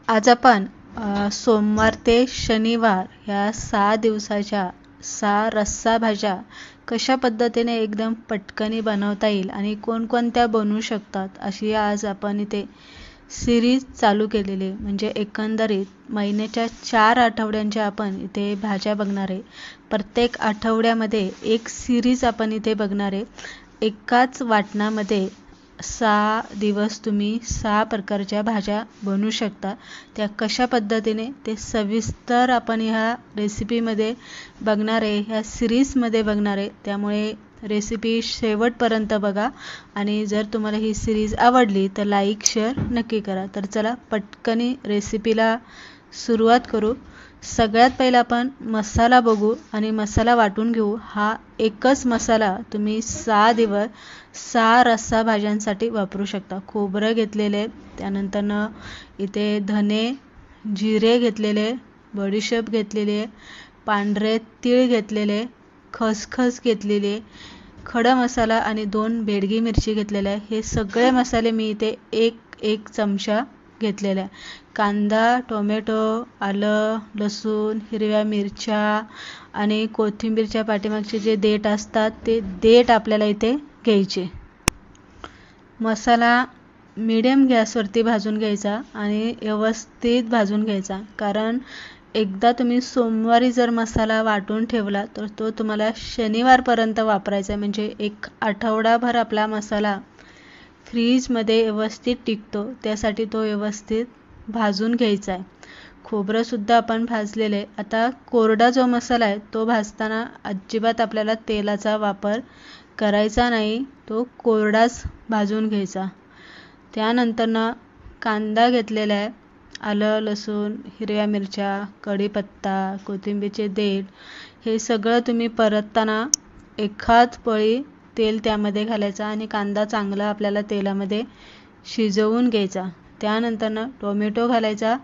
आज आपण सोमवार ते शनिवार या 6 दिवसाच्या 6 रस्सा भाज्या कशा पद्धतीने एकदम पटकनी बनवता येईल आणि कोणकोणत्या बनवू शकतात अशी आज आपण इथे सिरीज चालू केलेली आहे. म्हणजे एकंदरीत महिन्याच्या 4 आठवड्यांच्या आपण इथे भाज्या बघणार आहे. प्रत्येक आठवड्यामध्ये एक सिरीज आपण इथे बघणार आहे. एकाच वाटणामध्ये 6 दिवस तुम्ही 6 प्रकारच्या भाज्या बनवू शकता. त्या कशा पद्धतीने ते सविस्तर आपण ह्या रेसिपीमध्ये बघणार आहे, ह्या सिरीजमध्ये बघणार आहे. त्यामुळे रेसिपी शेवटपर्यंत बघा आणि जर तुम्हाला ही सिरीज आवडली तर लाईक शेअर नक्की करा. तर चला पटकनी रेसिपीला सुरुवात करू. सगळ्यात पहिला आपण मसाला बघू आणि मसाला वाटून घेऊ. हा एकच मसाला तुम्ही 6 दिवस 6 रस्सा भाज्यांसाठी वापरू शकता. खोबरं घेतलेले, त्यानंतर इथे धने जिरे घेतलेले, बडीशेप घेतलेले, पांढरे तीळ घेतलेले, खसखस घेतलेले, खडा मसाला आणि 2 बेडगी मिरची घेतलेल्या आहे. हे सगळे मसाले मी इथे एक चमचा घेतलेला आहे. कांदा, टोमॅटो, आलं, लसूण, हिरव्या मिरच्या आणि कोथिंबीरच्या पाठीमागचे जे देठ असतात ते देठ आपल्याला इथे घ्यायचे. मसाला मीडियम गॅसवरती भाजून घ्यायचा आणि व्यवस्थित भाजून घ्यायचा. कारण एकदा तुम्ही सोमवारी जर मसाला वाटून ठेवला तर तो तुम्हाला शनिवारपर्यंत वापरायचा आहे. म्हणजे एक आठवडाभर आपला मसाला फ्रीजमध्ये व्यवस्थित टिकतो. त्यासाठी तो व्यवस्थित भाजून घ्यायचा आहे. खोबरंसुद्धा आपण भाजलेलं आहे. आता कोरडा जो मसाला आहे तो भाजताना अजिबात आपल्याला तेलाचा वापर करायचा नाही. तो कोरडाच भाजून घ्यायचा. त्यानंतर कांदा घेतलेला आहे, आलं, लसूण, हिरव्या मिरच्या, कढीपत्ता, कोथिंबीरचे देठ हे सगळं तुम्ही परतताना एखाद पळी तेल त्यामध्ये घालायचा आणि कांदा चांगला आपल्याला तेलामध्ये शिजवून घ्यायचा. त्यानंतर टोमॅटो घालायचा,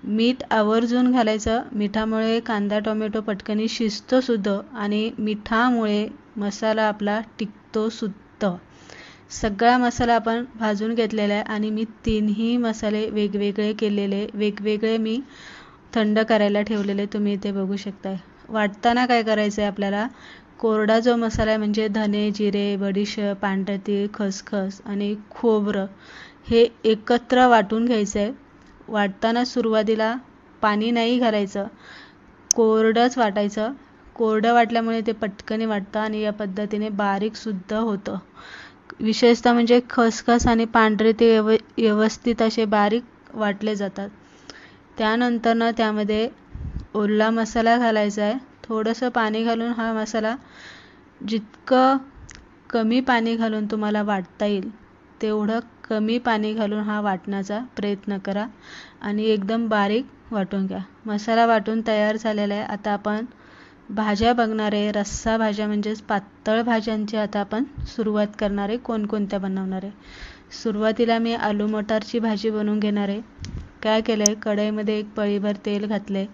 मीठ आवर्जून घालायचं. मिठामुळे कांदा टोमॅटो पटकनी शिजतो सुद्धा आणि मिठामुळे मसाला आपला टिकतो सुद्धा. सगळा मसाला आपण भाजून घेतलेला आहे आणि मी 3ही मसाले वेगवेगळे केलेले, वेगवेगळे मी थंड करायला ठेवलेले तुम्ही इथे बघू शकताय. वाटताना काय करायचं आहे आपल्याला, कोरडा जो मसाला आहे म्हणजे धने, जिरे, बडीशेप, पांढरे तीळ, खसखस आणि खोबरं हे एकत्र वाटून घ्यायचं आहे. वाटताना सुरुवातीला पाणी नाही घालायचं, कोरडंच वाटायचं. कोरडं वाटल्यामुळे ते पटकनी वाटतं आणि या पद्धतीने बारीकसुद्धा होतं. विशेषतः म्हणजे खसखस आणि पांढरे ते व्यवस्थित असे बारीक वाटले जातात. त्यानंतर त्यामध्ये ओला मसाला घालायचा आहे. थोडंसं पाणी घालून हा मसाला जितकं कमी पाणी घालून तुम्हाला वाटता येईल तेवढं कमी पाणी घालून हा वाटण्याचा प्रयत्न करा आणि एकदम बारीक वाटून घ्या. मसाला वाटून तयार झालेला आहे. आता आपण भाज्या बघणार आहे. रस्सा भाज्या म्हणजेच पातळ भाज्यांची आता आपण सुरुवात करणार आहे. कोणकोणत्या बनवणार आहे. सुरुवातीला मी आलू मटारची भाजी बनवून घेणार आहे. काय केलं आहे, कढईमध्ये एक पळीभर तेल घातले,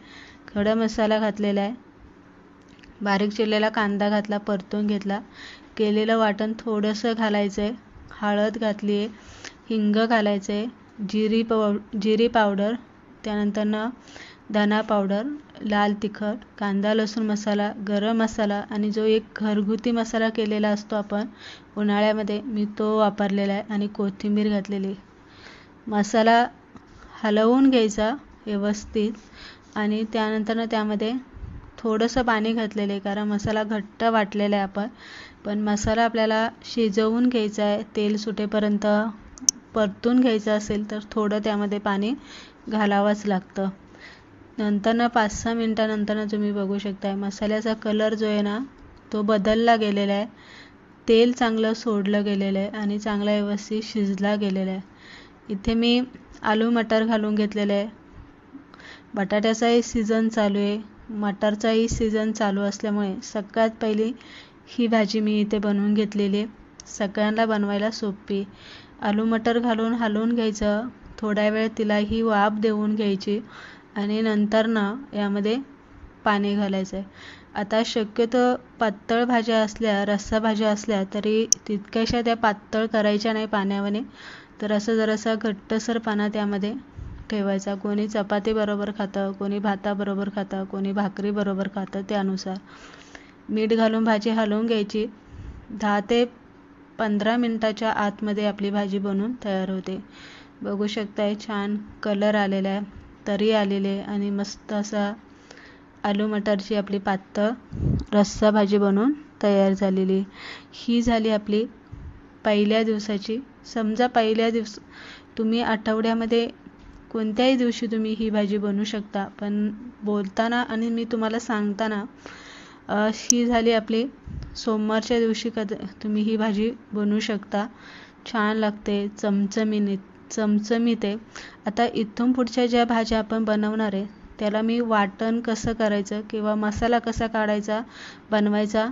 खडा मसाला घातलेला आहे, बारीक चिरलेला कांदा घातला, परतून घेतला, केलेलं वाटण थोडंसं घालायचं आहे, हळद घातली आहे, हिंग घालायचं आहे, जिरी पावडर, त्यानंतर धना पावडर, लाल तिखट, कांदा लसूण मसाला, गरम मसाला आणि जो एक घरगुती मसाला केलेला असतो आपण उन्हाळ्यामध्ये मी तो वापरलेला आहे आणि कोथिंबीर घातलेली. मसाला हलवून घ्यायचा व्यवस्थित आणि त्यानंतर त्यामध्ये थोडंसं पाणी घातलेलं आहे कारण मसाला घट्ट वाटलेला आहे आपण. पण मसाला आपल्याला शिजवून घ्यायचा आहे. तेल सुटेपर्यंत परतून घ्यायचं असेल तर थोडं त्यामध्ये पाणी घालावंच लागतं. नंतर 5-6 मिनटानंतर तुम्ही बघू शकताय मसाल्याचा कलर जो आहे ना तो बदलला गेलेला आहे. तेल चांगलं सोडलं गेलेलं आहे आणि चांगला व्यवस्थित शिजला गेलेला आहे. इथे मी आलू मटर घालून घेतलेलं आहे. बटाट्याचाही सीझन चालू आहे, मटारचाही सीझन चालू असल्यामुळे सगळ्यात पहिली ही भाजी मी इथे बनवून घेतलेली आहे. सगळ्यांना बनवायला सोपी. आलू मटर घालून हलवून घ्यायचं, थोडा वेळ तिलाही वाफ देऊन घ्यायची आणि नंतर यामध्ये पाणी घालायचं आहे. आता शक्यतो पातळ भाज्या असल्या, रस्सा भाज्या असल्या तरी तितक्याशा त्या पातळ करायच्या नाही पाण्यावाने. तर असं जरासा घट्टसर पाना त्यामध्ये ठेवायचा. कोणी चपाती बरोबर खातं, कोणी भाताबरोबर खातं, कोणी भाकरी बरोबर खातं, त्यानुसार. मीठ घालून भाजी हलवून घ्यायची. 10 ते 15 मिनिटाच्या आतमध्ये आपली भाजी बनून तयार होते. बघू शकताय छान कलर आलेला आहे, तरी आलेले आणि मस्त असा आलू मटरची आपली पातळ रस्सा भाजी बनवून तयार झालेली. ही झाली आपली पहिल्या दिवसाची. समजा पहिल्या तुम्ही आठवड्यामध्ये कोणत्याही दिवशी तुम्ही ही भाजी बनवू शकता, पण बोलताना आणि मी तुम्हाला सांगताना ही झाली आपली सोमवारच्या दिवशी तुम्ही ही भाजी बनवू शकता. छान लागते, चमचमीत आहे. आता इथून पुढच्या ज्या भाज्या आपण बनवणार आहे त्याला मी वाटण कसं करायचं किंवा मसाला कसा काढायचा बनवायचा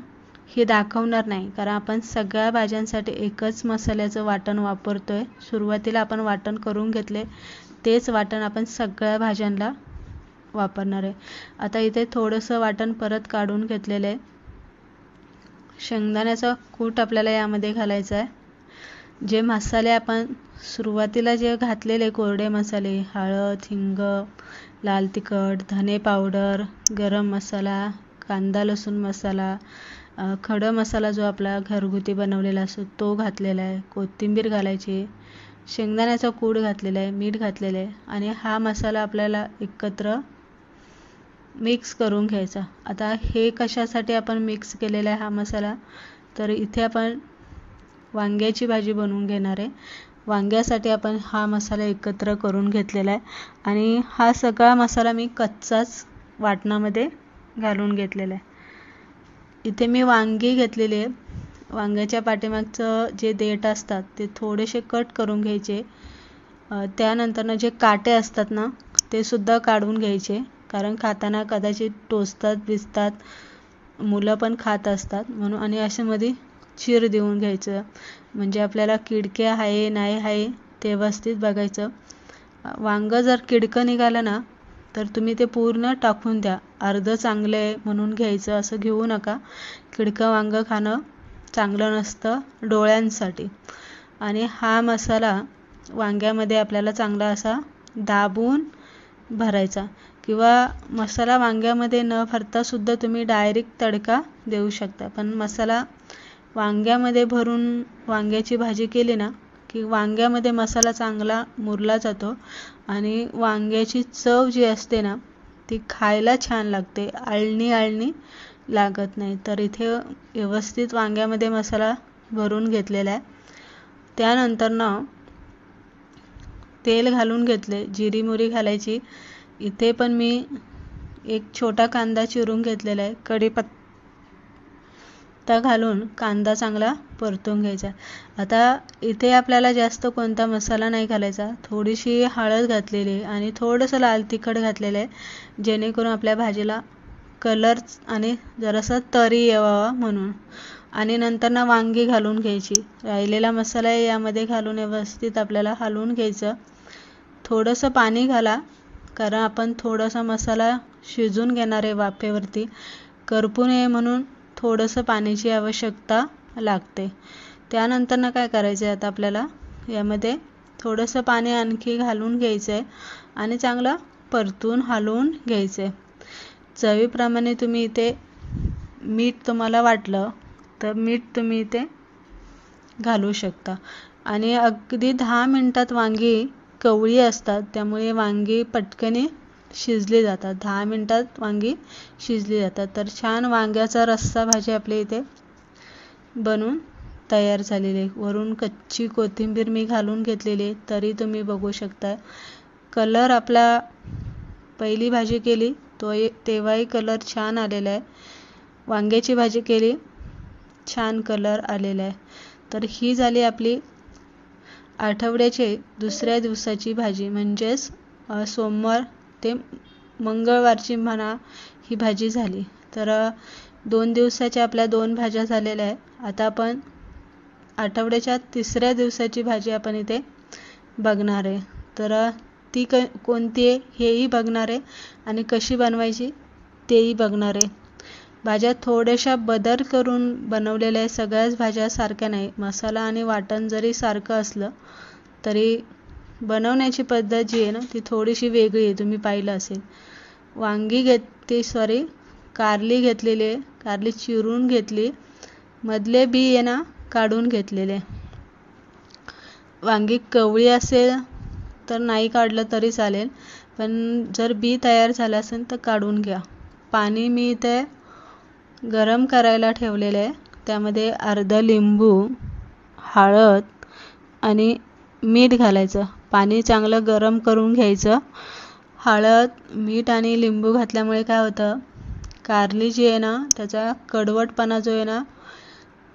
हे दाखवणार नाही, कारण आपण सगळ्या भाज्यांसाठी एकच मसाल्याचं वाटण वापरतोय. सुरुवातीला आपण वाटण करून घेतले, तेच वाटण आपण सगळ्या भाज्यांना वापरणार आहे. आता इथे थोडंसं वाटण परत काढून घेतलेलं आहे. शेंगदाण्याचा कूट आपल्याला यामध्ये घालायचा आहे. जे मसाले आपण सुरुवातीला जे घातलेले कोरडे मसाले, हळद, हिंग, लाल तिखट, धने पावडर, गरम मसाला, कांदा लसूण मसाला, खडा मसाला जो आपला घरगुती बनवलेला असतो तो घातलेला आहे. कोथिंबीर घालायची, शेंगदाण्याचा कूट घातलेला आहे, मीठ घातलेलं आहे आणि हा मसाला आपल्याला एकत्र मिक्स करून घ्यायचा. आता हे कशासाठी आपण मिक्स केलेला आहे हा मसाला, तर इथे आपण वांग्याची भाजी बनवून घेणार आहे. वांग्यासाठी आपण हा मसाला एकत्र करून घेतलेला आहे आणि हा सगळा मसाला मी कच्चाच वाटणामध्ये घालून घेतलेला आहे. इथे मी वांगी घेतलेली आहे. वांग्याच्या पाठीमागचं जे देठ असतात ते थोडेसे कट करून घ्यायचे. त्यानंतर जे काटे असतात ना ते सुद्धा काढून घ्यायचे, कारण खाताना कदाचित टोचतात, भिजतात, मुलं पण खात असतात म्हणून. आणि अशा मध्ये चीर देऊन घ्यायचं, म्हणजे आपल्याला किडके आहे नाही आहे ते व्यवस्थित बघायचं. वांगं जर किडकं निघालं ना तर तुम्ही ते पूर्ण टाकून द्या. अर्धं चांगलं आहे म्हणून घ्यायचं असं घेऊ नका. किडकं वांगं खाणं चांगलं नसतं डोळ्यांसाठी. आणि हा मसाला वांग्यामध्ये आपल्याला चांगला असा दाबून भरायचा, किंवा मसाला वांग्यामध्ये न भरता सुद्धा तुम्ही डायरेक्ट तडका देऊ शकता. पण मसाला वांग्यामध्ये भरून वांग्याची भाजी केली ना की वांग्यामध्ये मसाला चांगला मुरला जातो आणि वांग्याची चव जी असते ना ती खायला छान लागते, आळणी लागत नाही. तर इथे व्यवस्थित वांग्यामध्ये मसाला भरून घेतलेला आहे. त्यानंतर ना तेल घालून घेतले, जिरी मोहरी घालायची. इथे पण मी एक छोटा कांदा चिरून घेतलेला आहे. कढीपत्ता घालून कांदा चांगला परतून घ्यायचा. आता इथे आपल्याला जास्त कोणता मसाला नाही घालायचा. थोडीशी हळद घातलेली आणि थोडंसं लाल तिखट घातलेलं आहे, जेणेकरून आपल्या भाजीला कलर आणि जरासा तरी यावा म्हणून. आणि नंतर ना वांगी घालून घ्यायची. राहिलेला मसाला यामध्ये घालून व्यवस्थित आपल्याला हलवून घ्यायचं. थोडंसं पाणी घाला, कारण आपण थोडासा मसाला शिजून घेणार आहे वाफेवरती, करपू नये म्हणून थोडंसं पाण्याची आवश्यकता लागते. त्यानंतर ना काय करायचं आहे, आता आपल्याला यामध्ये थोडंसं पाणी आणखी घालून घ्यायचं आहे आणि चांगलं परतून हलवून घ्यायचं आहे. चवीप्रमाणे तुम्ही इथे मीठ तुम्हाला वाटलं तर मीठ तुम्ही इथे घालू शकता. आणि अगदी 10 मिनिटात वांगी कवळी असतात, त्यामुळे वांगी पटकन शिजली जातात. 10 मिनिटात वांगी शिजली जातात. तर छान वांग्याचा रस्सा भाजी आपल्या इथे बनवून तयार झालेली आहे. वरून कच्ची कोथिंबीर मी घालून घेतलेली आहे, तरी तुम्ही बघू शकता कलर आपला पहिली भाजी केली तेव्हाही कलर छान आलेला आहे. वांग्याची भाजी केली छान कलर आलेला आहे. तर ही झाली आपली आठवड्याचे दुसऱ्या दिवसाची भाजी, म्हणजेच सोमवार ते मंगळवारची म्हणा ही भाजी झाली. तर 2 दिवसाच्या आपल्या 2 भाज्या झालेल्या आहे. आता आपण आठवड्याच्या तिसऱ्या दिवसाची भाजी आपण इथे बघणार आहे. तर ती कोणती आहे हेही बघणार आहे आणि कशी बनवायची तेही बघणार आहे. भाज्या थोड्याशा बदल करून बनवलेल्या आहे. सगळ्याच भाज्या सारख्या नाही. मसाला आणि वाटण जरी सारखं असलं तरी बनवण्याची पद्धत जी आहे ना ती थोडीशी वेगळी आहे, तुम्ही पाहिलं असेल. कारली घेतलेली आहे, कारली चिरून घेतली, मधले बी आहे ना काढून घेतलेले. वांगी कवळी असेल तर नाही काढलं तरी चालेल, पण जर बी तयार झालं असेल तर काढून घ्या. पाणी मी इथे गरम करायला ठेवलेलं आहे, त्यामध्ये अर्धा लिंबू, हळद आणि मीठ घालायचं. पाणी चांगलं गरम करून घ्यायचं. हळद, मीठ आणि लिंबू घातल्यामुळे काय होतं, कारली जी आहे ना त्याचा कडवटपणा जो आहे ना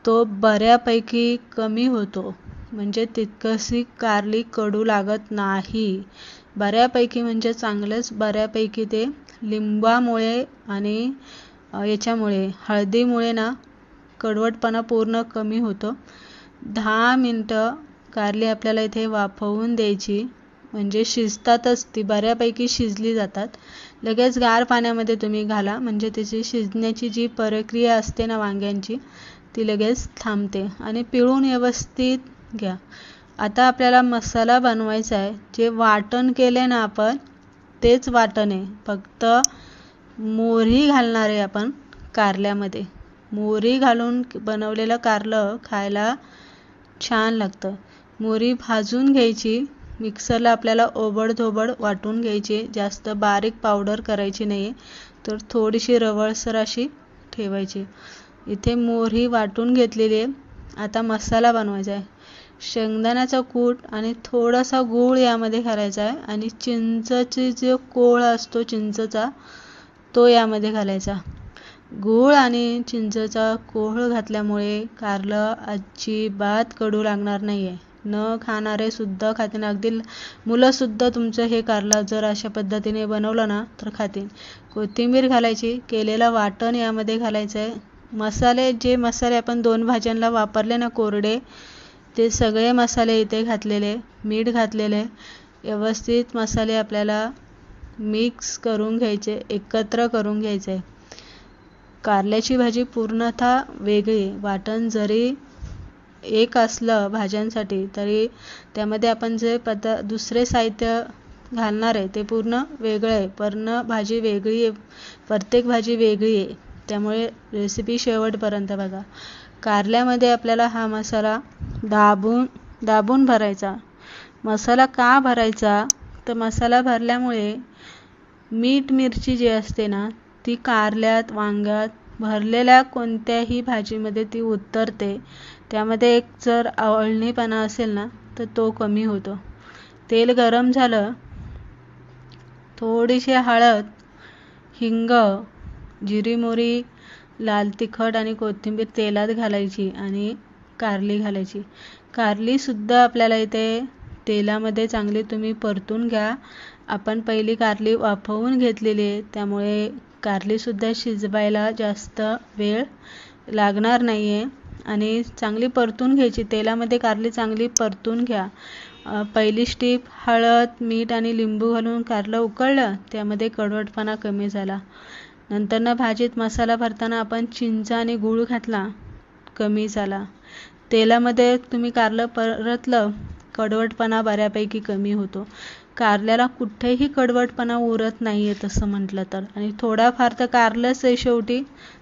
तो बऱ्यापैकी कमी होतो. म्हणजे तितकशी कारली कडू लागत नाही. बऱ्यापैकी म्हणजे चांगलंच बऱ्यापैकी ते लिंबामुळे आणि याच्यामुळे हळदीमुळे ना कडवटपणा पूर्ण कमी होतो. 10 मिनटं कारली आपल्याला इथे वाफवून द्यायची, म्हणजे शिजतातच ती, बऱ्यापैकी शिजली जातात. लगेच गार पाण्यामध्ये तुम्ही घाला, म्हणजे त्याची शिजण्याची जी प्रक्रिया असते ना वांग्यांची ती लगेच थांबते. आणि पिळून व्यवस्थित घ्या. आता आपल्याला मसाला बनवायचा आहे. जे वाटण केले ना आपण तेच वाटण आहे, फक्त मोहरी घालणार आहे आपण कारल्यामध्ये. मोहरी घालून बनवलेलं कारलं खायला छान लागतं. मोहरी भाजून घ्यायची, मिक्सरला आपल्याला ओबडधोबड वाटून घ्यायची, जास्त बारीक पावडर करायची नाही, तर थोडीशी रवळसर अशी ठेवायची. इथे मोहरी वाटून घेतलेली आहे. आता मसाला बनवायचा आहे. शेंगदाण्याचा कूट आणि थोडासा गूळ यामध्ये घालायचा आहे, आणि चिंचेचा जो कोळ असतो चिंचेचा तो यामध्ये घालायचा. गूळ आणि चिंचेचा कोळ घातल्यामुळे कारलं अजिबात कडू लागणार नाही आहे. न खाणारे सुद्धा खातील, अगदी मुलंसुद्धा तुमचं हे कारलं जर अशा पद्धतीने बनवलं ना तर खातील. कोथिंबीर घालायची, केलेलं वाटण यामध्ये घालायचं आहे. जे मसाले आपण 2 भाज्यांना वापरले ना कोरडे, ते सगळे मसाले इथे घातलेले, मीठ घातलेले. व्यवस्थित मसाले आपल्याला मिक्स करून घ्यायचे, एकत्र करून घ्यायचे. कारल्याची भाजी पूर्णतः वेगळी. वाटण जरी एक असलं भाज्यांसाठी तरी त्यामध्ये आपण जे दुसरे साहित्य घालणार आहे ते पूर्ण वेगळं आहे. भाजी वेगळी आहे, प्रत्येक भाजी वेगळी आहे. त्यामुळे रेसिपी शेवटपर्यंत बघा. कारल्यामध्ये आपल्याला हा मसाला दाबून भरायचा. मसाला का भरायचा, तर मसाला भरल्यामुळे मीठ मिरची जी असते ना ती कारल्यात, वांग्यात, भरलेल्या कोणत्याही भाजीमध्ये ती उतरते. त्यामध्ये एक जर आवळणीपणा असेल ना तर तो कमी होतो. तेल गरम झालं, थोडीशी हळद, हिंग, जिरी मोहरी, लाल तिखट आणि कोथिंबीर तेलात घालायची आणि कारली घालायची. कारलीसुद्धा आपल्याला इथे तेलामध्ये चांगली तुम्ही परतून घ्या. आपण पहिली कारली वाफवून घेतलेली आहे, त्यामुळे कारलीसुद्धा शिजवायला जास्त वेळ लागणार नाही आहे. आणि चांगली परतून घ्यायची तेलामध्ये. कारली चांगली परतून घ्या. पहिली स्टेप, हळद, मीठ आणि लिंबू घालून कारलं उकळलं, त्यामध्ये कडवटपणा कमी झाला. नंतर भाजीत मसाला भरताना आपण चिंच आणि गूळ घातला, कमी झाला. तेलामध्ये तुम्ही कारलं परतलं, कडवटपणा बऱ्यापैकी कमी होतो. कारल्याला कुठेही कडवटपणा उरत नाही आहे तसं म्हटलं तर. आणि थोडाफार तर कारलंच आहे शेवटी,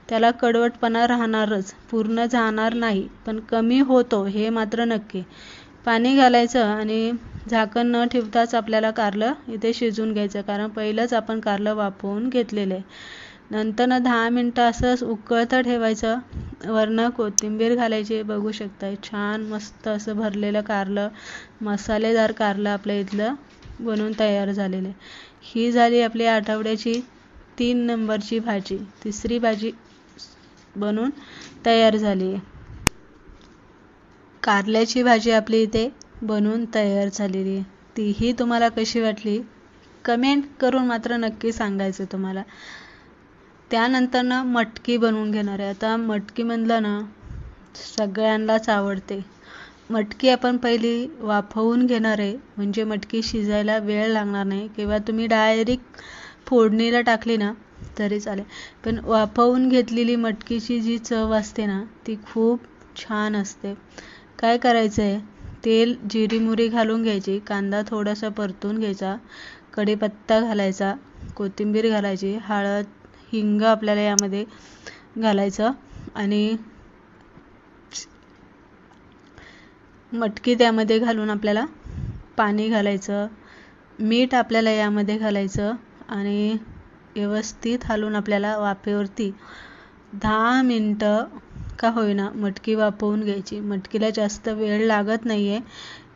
त्याला कडवटपणा राहणारच, पूर्ण जाणार नाही, पण कमी होतो हे मात्र नक्की. पाणी घालायचं आणि झाकण न ठेवताच आपल्याला कारलं इथे शिजवून घ्यायचं, कारण पहिलंच आपण कारलं वाफवून घेतलेलं आहे. नंतर 10 मिनटं असंच उकळतं ठेवायचं. वरनं कोथिंबीर घालायची. बघू शकता छान मस्त असं भरलेलं कारलं, मसालेदार कारलं आपल्या इथलं बनवून तयार झालेलं आहे. ही झाली आपली आठवड्याची 3 नंबरची भाजी. तिसरी भाजी बनवून तयार झाली आहे. कारल्याची भाजी आपली इथे बनवून तयार झालेली आहे. तीही तुम्हाला कशी वाटली कमेंट करून मात्र नक्की सांगायचं तुम्हाला. त्यानंतर मटकी बनवून घेणार आहे. आता मटकी म्हणलं ना सगळ्यांनाच आवडते. मटकी आपण पहिली वाफवून घेणार आहे, म्हणजे मटकी शिजायला वेळ लागणार नाही. किंवा तुम्ही डायरेक्ट फोडणीला टाकली ना तरी चालेल, पण वाफवून घेतलेली मटकीची जी चव असते ना ती खूप छान असते. काय करायचं आहे, तेल जिरी मोहरी घालून घ्यायची, कांदा थोडासा परतून घ्यायचा, कढीपत्ता घालायचा, कोथिंबीर घालायची, हळद हिंग आपल्याला यामध्ये घालायचं आणि मटकी त्यामध्ये घालून आपल्याला पाणी घालायचं, मीठ आपल्याला यामध्ये घालायचं आणि व्यवस्थित हलवून आपल्याला वाफेवरती 10 मिनटं का होईना मटकी वाफवून घ्यायची. मटकीला जास्त वेळ लागत नाही आहे,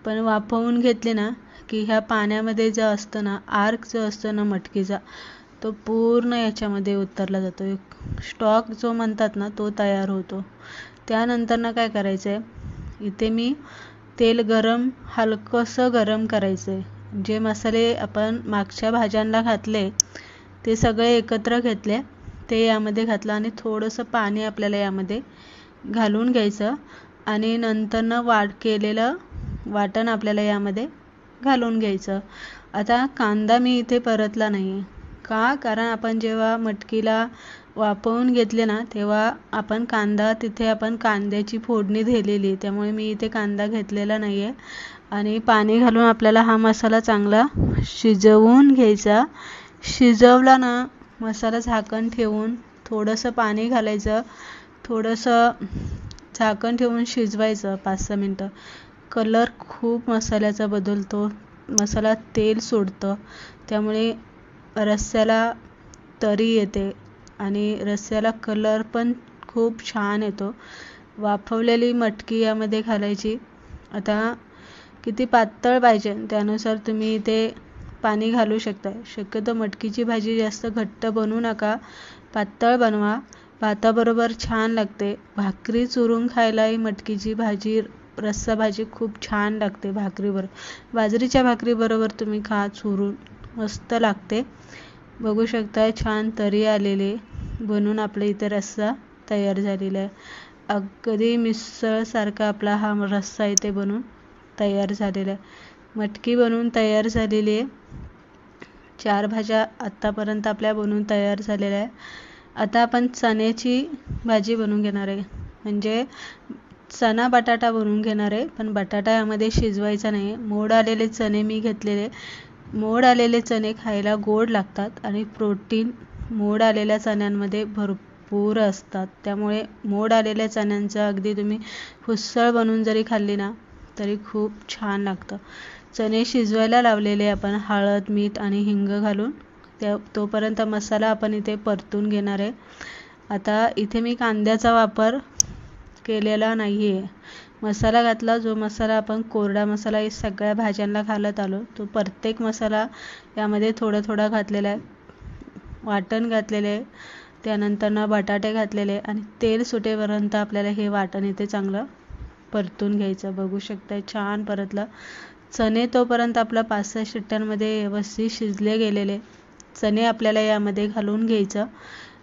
पण वाफवून घेतली ना की ह्या पाण्यामध्ये जो असतं ना आर्क जो असतो ना मटकीचा, तो पूर्ण याच्यामध्ये उतरला जातो. एक स्टॉक जो म्हणतात ना तो तयार होतो. त्यानंतर ना काय करायचं आहे, इथे मी तेल हलकंसं गरम करायचं आहे. जे मसाले आपण मागच्या भाज्यांना घातले ते सगळे एकत्र घेतले, ते यामध्ये घातलं आणि थोडंसं पाणी आपल्याला यामध्ये घालून घ्यायचं आणि नंतरनं केलेलं वाटण आपल्याला यामध्ये घालून घ्यायचं. आता कांदा मी इथे परतला नाही आहे का, कारण आपण जेव्हा मटकीला वाफवून घेतले ना तेव्हा आपण कांद्याची फोडणी दिलेली, त्यामुळे मी इथे कांदा घेतलेला नाही आहे. आणि पाणी घालून आपल्याला हा मसाला चांगला शिजवून घ्यायचा. शिजवला ना मसाला झाकण ठेवून थोडंसं पाणी घालायचं, थोडंसं झाकण ठेवून शिजवायचं 5-6 मिनटं. कलर खूप मसाल्याचा बदलतो, मसाला तेल सोडतं, त्यामुळे रस्स्याला तरी येते आणि रस्स्याला कलर पण खूप छान येतो. वाफवलेली मटकी यामध्ये घालायची. आता किती पातळ पाहिजे त्यानुसार तुम्ही इथे पाणी घालू शकता. शक्यतो मटकीची भाजी जास्त घट्ट बनवू नका, पातळ बनवा. भाताबरोबर छान लागते. भाकरी चुरून खायला ही मटकीची भाजी रस्सा भाजी खूप छान लागते भाकरीबरोबर. बाजरीच्या भाकरीबरोबर तुम्ही खा चुरून, मस्त लागते. बघू शकता छान तरी आलेले बनून आपल्या इथे रस्सा तयार झालेला आहे. अगदी मिसळसारखा आपला हा रस्सा इथे बनून तयार झालेला आहे. मटकी बनवून तयार झालेली आहे. 4 भाज्या आत्तापर्यंत आपल्या बनवून तयार झालेल्या आहे. आता आपण चण्याची भाजी बनवून घेणार आहे, म्हणजे चणा बटाटा बनवून घेणार आहे. पण बटाटा यामध्ये शिजवायचा नाही आहे. मोड आलेले चणे मी घेतलेले. मोड आलेले चणे खायला गोड लागतात आणि प्रोटीन मोड आलेल्या चण्यांमध्ये भरपूर असतात, त्यामुळे मोड आलेल्या चण्यांचं अगदी तुम्ही हुस्सळ बनवून जरी खाल्ली ना तरी खूप छान लागतं. चणे शिजवायला लावलेले आपण हळद मीठ आणि हिंग घालून. तोपर्यंत मसाला आपण इथे परतून घेणार आहे. आता इथे मी कांद्याचा वापर केलेला नाही आहे. मसाला घातला, जो मसाला आपण कोरडा मसाला हे सगळ्या भाज्यांना घालत आलो तो प्रत्येक मसाला यामध्ये थोडा थोडा घातलेला आहे. वाटण घातलेले आहे, त्यानंतर बटाटे घातलेले आणि तेल सुटेपर्यंत आपल्याला हे वाटण इथे चांगलं परतून घ्यायचं. बघू शकता छान परतलं. चणे तोपर्यंत आपला 5-6 शिट्ट्यांमध्ये व्यवस्थित शिजले गेलेले चणे आपल्याला यामध्ये घालून घ्यायचं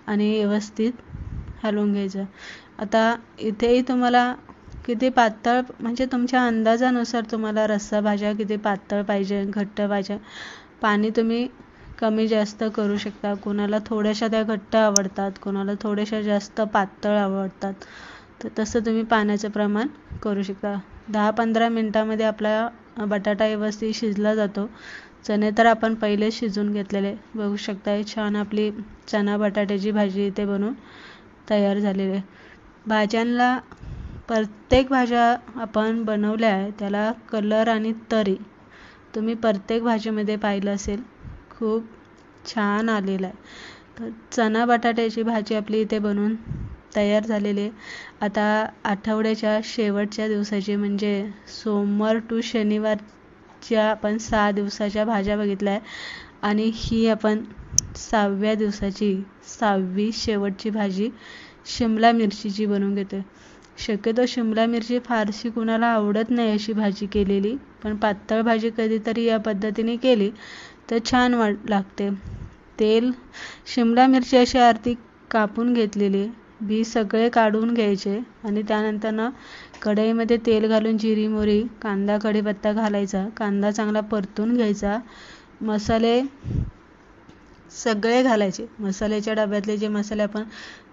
आणि व्यवस्थित हलवून घ्यायचं. आता इथेही तुम्हाला किती पातळ, म्हणजे तुमच्या अंदाजानुसार तुम्हाला रस्सा भाज्या किती पातळ पाहिजे घट्ट पाहिजे, पाणी तुम्ही कमी जास्त करू शकता. कोणाला थोड्याशा त्या घट्ट आवडतात, कोणाला थोड्याशा जास्त पातळ आवडतात, तर तसं तुम्ही पाण्याचं प्रमाण करू शकता. 10-15 मिनटामध्ये आपला बटाटा व्यवस्थित शिजला जातो. चणे तर आपण पहिले शिजून घेतलेले. बघू शकता छान आपली चणा बटाट्याची भाजी इथे बनवून तयार झालेली आहे. भाज्यांना प्रत्येक भाज्या आपण बनवल्या आहे त्याला कलर आणि तरी तुम्ही प्रत्येक भाजीमध्ये पाहिलं असेल, खूप छान आलेला आहे. तर चणा बटाट्याची भाजी आपली इथे बनवून तयार झालेली आहे. आता आठवड्याच्या शेवटच्या दिवसाची म्हणजे सोमवार टू शनिवारच्या आपण 6 दिवसाच्या भाज्या बघितल्या आहे आणि ही आपण 6व्या दिवसाची 6वी शेवटची भाजी शिमला मिरचीची बनवून घेतो. शक्यतो शिमला मिरची फारशी कुणाला आवडत नाही अशी भाजी केलेली, पण पातळ भाजी कधीतरी या पद्धतीने केली तर छान लागते. शिमला मिरची अशी आर्धी कापून घेतलेली, बी सगळे काढून घ्यायचे आणि त्यानंतर कढईमध्ये तेल घालून जिरी मोहरी कांदा कढीपत्ता घालायचा. कांदा चांगला परतून घ्यायचा. मसाले सगळे घालायचे. मसाल्याच्या डब्यातले जे मसाले आपण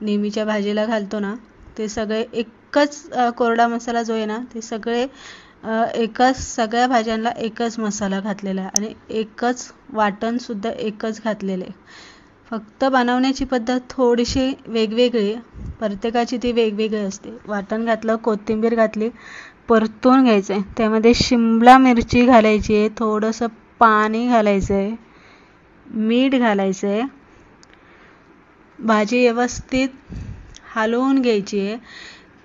नेहमीच्या भाजीला घालतो ना ते सगळे, एकच कोरडा मसाला जो आहे ना ते सगळे एकच सगळ्या भाज्यांना एकच मसाला घातलेला आहे आणि एकच वाटणसुद्धा एकच घातलेले आहे. फक्त बनवण्याची पद्धत थोडीशी वेगवेगळी, प्रत्येकाची ती वेगवेगळी असते. वाटण घातलं, कोथिंबीर घातली, परतून घ्यायचं आहे. त्यामध्ये शिमला मिरची घालायची आहे, थोडंसं पाणी घालायचं आहे, मीठ घालायचं आहे, भाजी व्यवस्थित हलवून घ्यायची आहे.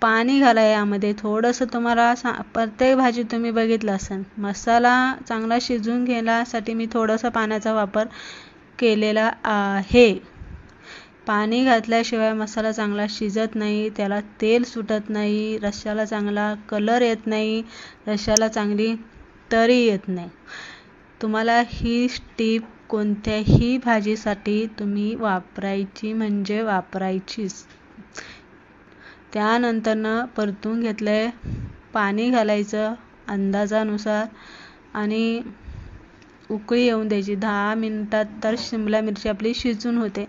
पाणी घाला यामध्ये थोडंसं. तुम्हाला प्रत्येक भाजी तुम्ही बघितलं असेल, मसाला चांगला शिजून घेण्यासाठी मी थोडासा पाण्याचा वापर केलेला आहे. पाणी घातल्याशिवाय मसाला चांगला शिजत नाही, त्याला तेल सुटत नाही, रश्श्याला चांगला कलर येत नाही, रश्श्याला चांगली तरी येत नाही. तुम्हाला ही टीप कोणत्याही भाजीसाठी तुम्ही वापरायची म्हणजे वापरायचीच. त्यानंतरनं परतून घेतलंय, पाणी घालायचं अंदाजानुसार आणि उकळी येऊन द्यायची. 10 मिनिटात तर शिमला मिरची आपली शिजून होते.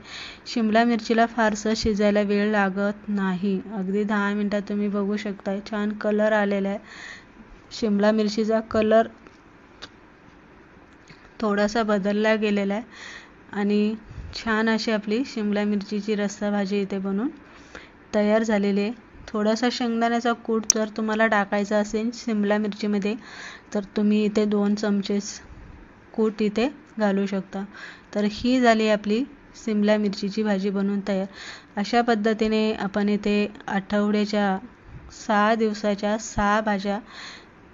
शिमला मिरचीला फारसं शिजायला वेळ लागत नाही. अगदी 10 मिनिटात तुम्ही बघू शकताय छान कलर आलेला आहे. शिमला मिरचीचा कलर थोडासा बदलला गेलेला आहे आणि छान अशी आपली शिमला मिरचीची रस्सा भाजी इथे बनवून तयार झालेली आहे. थोडासा शेंगदाण्याचा कूट जर तुम्हाला टाकायचा असेल शिमला मिरचीमध्ये तर तुम्ही इथे 2 चमचे कूट इथे घालू शकता. तर ही झाली आपली शिमला मिरचीची भाजी बनवून तयार. अशा पद्धतीने आपण इथे आठवड्याच्या 6 दिवसाच्या 6 भाज्या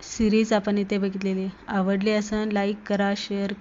सिरीज आपण इथे बघितलेली. आवडली असेल लाईक करा, शेअर करा.